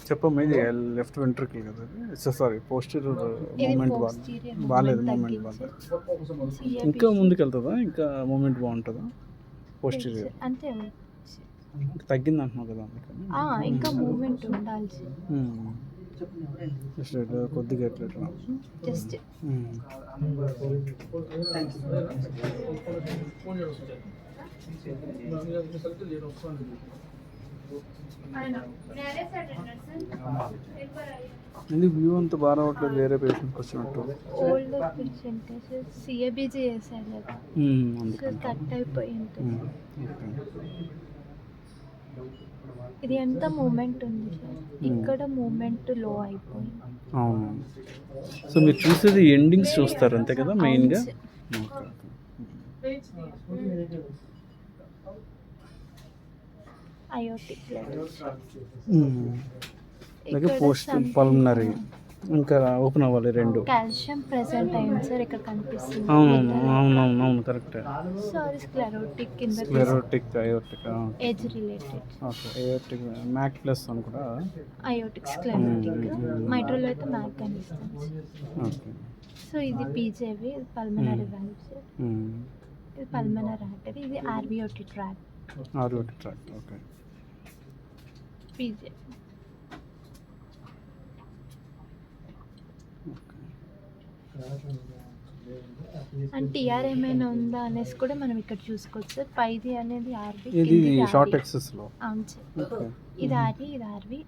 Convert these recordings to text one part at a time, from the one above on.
చెప్పమ్మా, ఇది left ventricle కదా, సారీ పోస్టీరియర్ మూమెంట్ బాగాలేదు, మూమెంట్ బాగాలేదు. ఇంకా ముందుకు వెళ్తుందా, ఇంకా మూమెంట్ బాగుంటుందా పోస్టీరియర్? అంతే తగ్గింది అంటున్నావు కదా అందుకని. ఇంకా మూమెంట్ ఉండాల్సి కొద్దిగా ఎట్లా జస్ట్ ఎందుకు వ్యూ అంత బాగా రావట్లేదు, వేరే పేషెంట్కి వచ్చినట్టు? ఓల్డ్ పేషెంట్ సిఏబిజీ చేశారు కదా, కట్ అయిపోయి ఉంటుంది. ఇది ఎంత మూమెంట్ ఉంది సార్, ఇక్కడ మూమెంట్ లో అయిపోయింది. అవును. సో మీరు చూసేది ఎండింగ్స్ చూస్తారు అంతే కదా మెయిన్గా? అయోటిక్ అలాగే పోస్ట్ పల్మనరీ ఇంకా ఓపెన్ అవ్వాలి రెండు. కాల్షియం ప్రెసెంట్ అయింది సార్, ఇక్కడ కనిపిస్తుంది. అవును కరెక్ట్. సారీ స్క్లెరోటిక్ కింద, sclerotic aortic age related. Okay, aortic mac plus అని కూడా అయోటిక్ స్క్లెరోటిక్. మైట్రోలో అయితే మ్యాక్ కనిపిస్తుంది. ఓకే. సో ఇది పీజేవి, ఇది పల్మనరీ వాల్వ్ సార్. ఇది పల్మనరీ ఆర్టరీ, ఇది RVOT track. Okay. PJ and TR ఏమైనా ఉందా అనేసి కూడా మనం ఇక్కడ చూసుకోవచ్చు సార్. పైది అనేది ఆర్వి, ఇది షార్ట్ యాక్సెస్ లో. అవును సార్, ఇది ఆర్వి, ఇది ఆర్వి,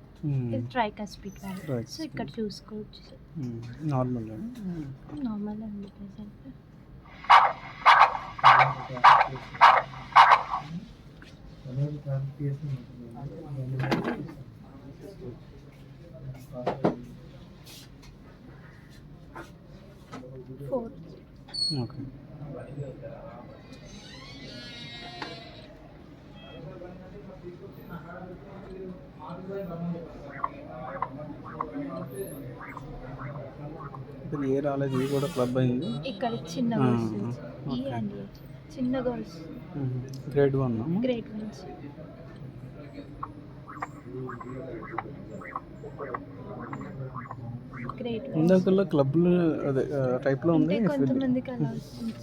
ఇది ట్రైకాస్పిడ్ వాల్వ్. సో ఇక్కడ చూసుకోవచ్చు సార్. నార్మల్ ఉంది ప్రెసెంట్. ఓకే. ఏ రాలేదు, ఇది కూడా క్లబ్ అయింది. ఇక్కడ చిన్నగా చిన్నగా గ్రేడ్ 1. గ్రేడ్ 1. ఇందాకల్లా క్లబ్లు అదే టైప్లో ఉంది. కొంతమందికి అలా వస్తుంది,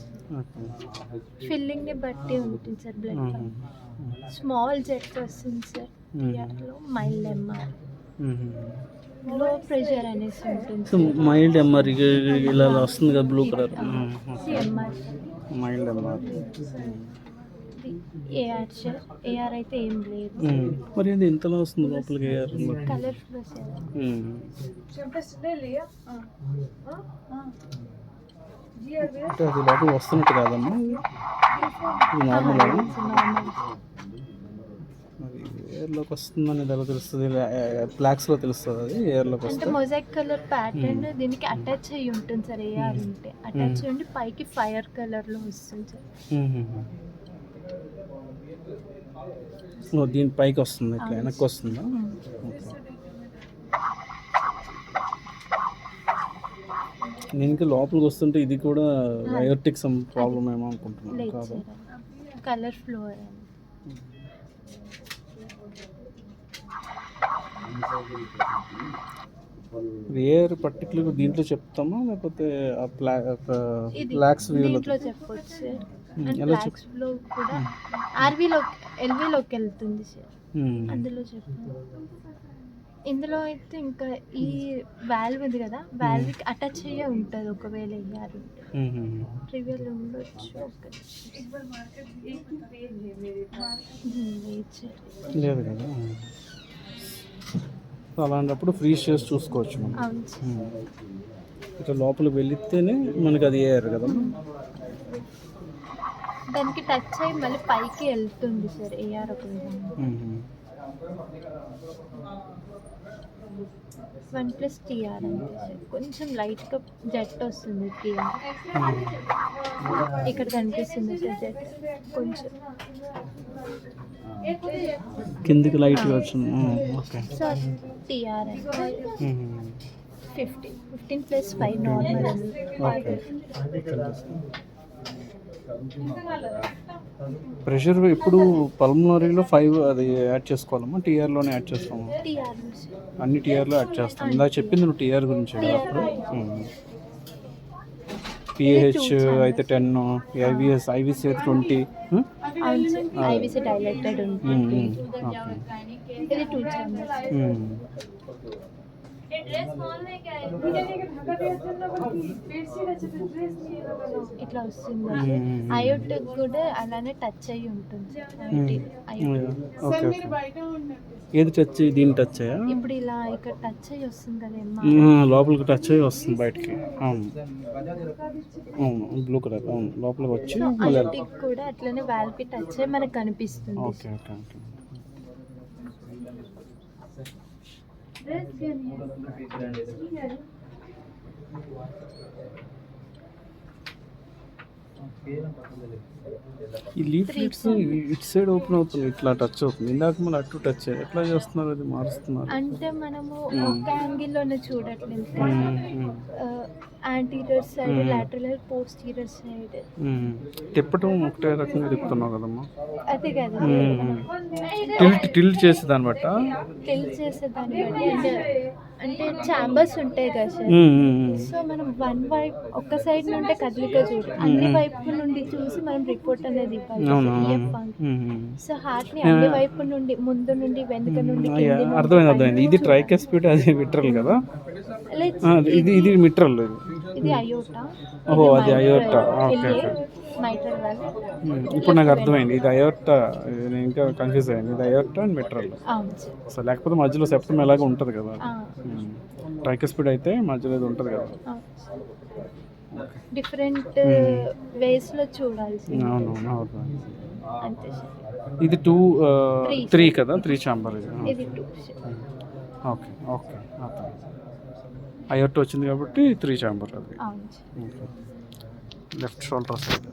ఫిల్లింగ్ని బట్టి ఉంటుంది సార్. బ్లడ్ స్మాల్ జెట్ వస్తుంది సార్, టీఆర్లో మైల్డ్ ఎంఆర్, లో ప్రెషర్ అనేసి ఉంటుంది. మైల్డ్ ఎంఆర్ ఇలా వస్తుంది కదా, blue colour MR, mild MR. AR sir, AR అయితే ఏం లేదు. మరి అది ఎంతలో వస్తుంది లోపలికి? AR colour flow sir. అది లోపల వస్తున్నట్టు కాదమ్మా, నార్మల్. అది ఎయిర్లోకి వస్తుందని ఎలా తెలుస్తుంది? ఫ్లాక్స్లో తెలుస్తుంది, అది ఎయిర్లోకి వస్తుంది. మొజాయిక్ కలర్ ప్యాటర్న్ దీనికి అటాచ్ అయ్యి ఉంటుంది సార్. ఏఆర్ ఉంటే అటాచ్ అయ్యి పైకి ఫైర్ కలర్లో వస్తుంది సార్. దీని పైకి వస్తుంది, ఇట్లా వెనక్కి వస్తుందా? నేను ఇంకా లోపలికి వస్తుంటే ఇది కూడా అయోటిక్ సమ్ ప్రాబ్లమ్ ఏమో అనుకుంటున్నాను. కాదు, కలర్ ఫ్లో. వేర్ పర్టికులర్ దీంట్లో చెప్తామా, లేకపోతే ఫ్లాక్స్ వ్యూలో చెప్పొచ్చు? ఫ్లాక్స్లో కూడా ఆర్వీలో ఎల్వీలోకి వెళ్తుంది సార్, అందులో చెప్పాను. ఇందులో అయితే ఇంకా ఈ వాల్వ్ ఉంది కదా, వాల్వ్కి అటాచ్ అయ్యే ఉంటుంది. ఒకవేళ అయ్యారు ట్రివియల్ ఉండొచ్చు. లేదు కదా, అలాంటప్పుడు ఫ్రీజ్ చేసి చూసుకోవచ్చు మనం. ఇట్లా లోపలికి వెళితేనే మనకి అది వేయరు కదా, దానికి టచ్ అయ్యి మళ్ళీ పైకి వెళ్తుంది సార్ ఏఆర్. ఒక విధంగా 1+ TR అంటే సార్, కొంచెం లైట్గా జెట్ వస్తుంది. TR ఇక్కడ కనిపిస్తుంది సార్, జెట్ కొంచెం కిందికి లైట్గా వచ్చింది. సార్ TR అంటే 15+5 నార్మల్. ప్రెషర్ ఇప్పుడు పల్మనరీలో 5 అది యాడ్ చేసుకోవాలమ్మా, టీఆర్లోనే యాడ్ చేస్తాము. టీఆర్ అన్ని టీఆర్లో యాడ్ చేస్తాం. ఇందాక చెప్పింది నువ్వు టీఆర్ గురించి కదా అప్పుడు. పిహెచ్ అయితే 10, ఐవిఎస్ అయితే 20. ఐవిసి డైలెటెడ్ ఉంటుంది. ఇది 2 ఛాంబర్స్. ఇట్లా వస్తుంది. అయోట్ కూడా అలానే టచ్ అయ్యి ఉంటుంది. ఏది టచ్, దీని టచ్ అయ్యా? ఇప్పుడు ఇలా ఇక్కడ టచ్ అయ్యి వస్తుంది కదా, లోపలికి టచ్ అయ్యి వస్తుంది బయటికి. అవును అవును, బ్లూ కలర్. అవును, లోపలికి వచ్చి అయోటిక్ కూడా అట్లనే వాల్వ్ కి టచ్ అయ్యి మనకు కనిపిస్తుంది. Okay okay okay. ఈ లీఫ్లెట్స్ ఇటు సైడ్ ఓపెన్ అవుతుంది, ఇట్లా టచ్ అవుతుంది. ఇందాక మన అటు టచ్ అయ్యి ఎట్లా చేస్తున్నారు, అది మారుస్తున్నారు అంటే మనము ఒక యాంగిల్లోనే చూడట్లేదు. Anterior side, lateral, posterior side తిప్పటం ఒకటే రకంగా తిప్పుతున్నావు కదమ్మా. అదే కదా, టిల్ట్ చేసే దాన్ని బట్ట, టిల్ట్ చేసే దాన్ని బట్టి అంటే ఛాంబర్స్ ఉంటాయి కదా సార్. సో మనం వన్ వైపు ఒక్క సైడ్ నుండి కదలిక చూడు, అన్ని వైపు నుండి చూసి మనం రిపోర్ట్ అనేది ఇవ్వాలి. సో హార్ట్ ని అన్ని వైపు నుండి, ముందు నుండి, వెనుక నుండి, అర్థమైంది. ఇది ట్రైకస్పిడ్, అది మిట్రల్ కదా. ఇది మిట్రల్, ఇది అయోటా. ఓహో, అది iota. Okay okay, mitral valve. ఇప్పుడు నాకు అర్థమైంది. ఇది అయోటా, నేను ఇంకా కన్ఫ్యూజ్ అయ్యింది. ఇది అయోటా అండ్ మిట్రల్. సో లేకపోతే మధ్యలో సెప్టమ్ ఎలాగ ఉంటుంది కదా. ట్రైకస్పిడ్ అయితే మధ్యలో ఇది ఉంటుంది కదా. డిఫరెంట్ వేస్ లో చూడాల్సి. అవును. అంతే. ఇది 2, 3 కదా, 3 ఛాంబర్ ఇది 2. Okay okay. అయోటా వచ్చింది కాబట్టి 3 ఛాంబర్ అది. అవును. Left shoulder side.